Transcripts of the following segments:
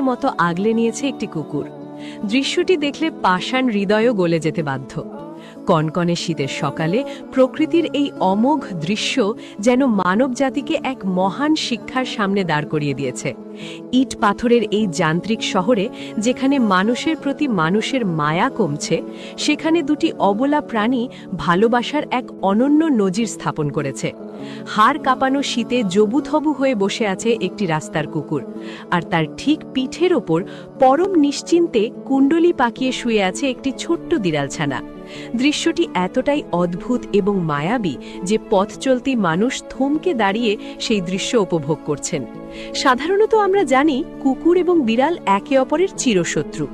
মতো আগলে নিয়েছে একটি কুকুর। দৃশ্যটি দেখলে পাষাণ হৃদয়ও গলে যেতে বাধ্য। কনকনে শীতের সকালে প্রকৃতির এই অমোঘ দৃশ্য যেন মানব জাতিকে এক মহান শিক্ষার সামনে দাঁড় করিয়ে দিয়েছে। ইট পাথরের এই যান্ত্রিক শহরে যেখানে মানুষের প্রতি মানুষের মায়া কমছে, সেখানে দুটি অবলা প্রাণী ভালোবাসার এক অনন্য নজির স্থাপন করেছে। হাড় কাঁপানো শীতে জবুথবু হয়ে বসে আছে একটি রাস্তার কুকুর, আর তার ঠিক পিঠের ওপর পরম নিশ্চিন্তে কুণ্ডলি পাকিয়ে শুয়ে আছে একটি ছোট্ট বিড়ালছানা। দৃশ্যটি এতটাই অদ্ভুত এবং মায়াবী যে পথ চলতি মানুষ থমকে দাঁড়িয়ে সেই দৃশ্য উপভোগ করছেন। সাধারণত আমরা জানি কুকুর এবং বিড়াল একে অপরের চিরশত্রু।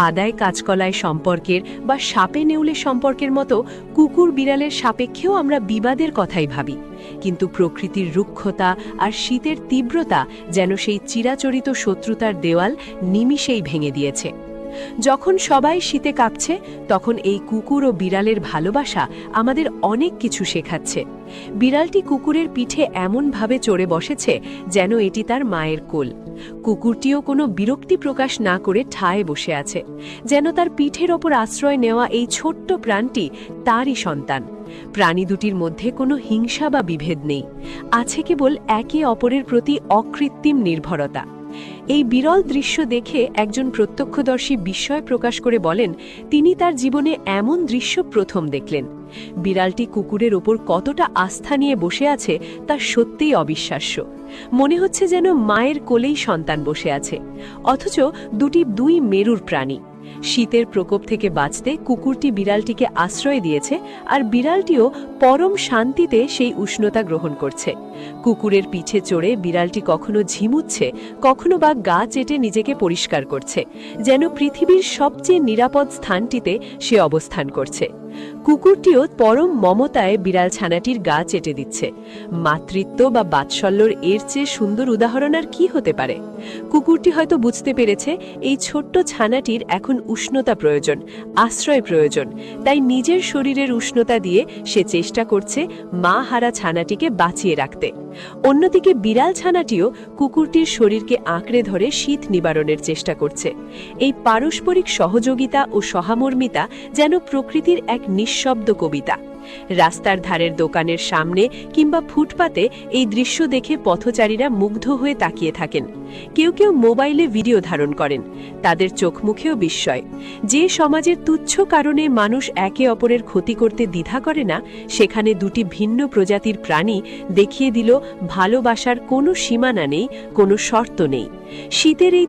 আদায় কাঁচকলায় সম্পর্কের বা সাপে নেউলে সম্পর্কের মতো কুকুর বিড়ালের সাপেক্ষেও আমরা বিবাদের কথাই ভাবি, কিন্তু প্রকৃতির রুক্ষতা আর শীতের তীব্রতা যেন সেই চিরাচরিত শত্রুতার দেওয়াল নিমিষেই ভেঙে দিয়েছে। যখন সবাই শীতে কাঁপছে, তখন এই কুকুর ও বিড়ালের ভালোবাসা আমাদের অনেক কিছু শেখাচ্ছে। বিড়ালটি কুকুরের পিঠে এমনভাবে চড়ে বসেছে যেন এটি তার মায়ের কোল। কুকুরটিও কোনো বিরক্তি প্রকাশ না করে ঠায় বসে আছে, যেন তার পিঠের ওপর আশ্রয় নেওয়া এই ছোট্ট প্রাণটি তারই সন্তান। প্রাণী দুটির মধ্যে কোনো হিংসা বা বিভেদ নেই, আছে কেবল একে অপরের প্রতি অকৃত্রিম নির্ভরতা। এই বিরল দৃশ্য দেখে একজন প্রত্যক্ষদর্শী বিস্ময় প্রকাশ করে বলেন, তিনি তার জীবনে এমন দৃশ্য প্রথম দেখলেন। বিড়ালটি কুকুরের ওপর কতটা আস্থা নিয়ে বসে আছে তা সত্যিই অবিশ্বাস্য। মনে হচ্ছে যেন মায়ের কোলেই সন্তান বসে আছে, অথচ দুই মেরুর প্রাণী। শীতের প্রকোপ থেকে বাঁচতে কুকুরটি বিড়ালটিকে আশ্রয় দিয়েছে, আর বিড়ালটিও পরম শান্তিতে সেই উষ্ণতা গ্রহণ করছে। কুকুরের পিঠে চড়ে বিড়ালটি কখনো ঝিমুচ্ছে, কখনো বা গা চেটে নিজেকে পরিষ্কার করছে, যেন পৃথিবীর সবচেয়ে নিরাপদ স্থানটিতে সে অবস্থান করছে। কুকুরটিও পরম মমতায় বিড়াল ছানাটির গা চেটে দিচ্ছে। মাতৃত্ব বা বাৎসল্যর এর চেয়ে সুন্দর উদাহরণ আর কি হতে পারে? কুকুরটি হয়তো বুঝতে পেরেছে এই ছোট্ট ছানাটির এখন উষ্ণতা প্রয়োজন, আশ্রয় প্রয়োজন, তাই নিজের শরীরের উষ্ণতা দিয়ে সে চেষ্টা করছে মা হারা ছানাটিকে বাঁচিয়ে রাখতে। অন্যদিকে বিড়াল ছানাটিও কুকুরটির শরীরকে আঁকড়ে ধরে শীত নিবারণের চেষ্টা করছে। এই পারস্পরিক সহযোগিতা ও সহামর্মিতা যেন প্রকৃতির এক নিঃশব্দ কবিতা। রাস্তার ধারের দোকানের সামনে কিংবা ফুটপাতে এই দৃশ্য দেখে পথচারীরা মুগ্ধ হয়ে তাকিয়ে থাকেন। কেউ কেউ মোবাইলে ভিডিও ধারণ করেন, তাদের চোখ মুখেও বিস্ময়। যে সমাজের তুচ্ছ কারণে মানুষ একে অপরের ক্ষতি করতে দ্বিধা করে না, সেখানে দুটি ভিন্ন প্রজাতির প্রাণী দেখিয়ে দিল ভালোবাসার কোনো সীমানা নেই, কোনো শর্ত নেই। শীতের এই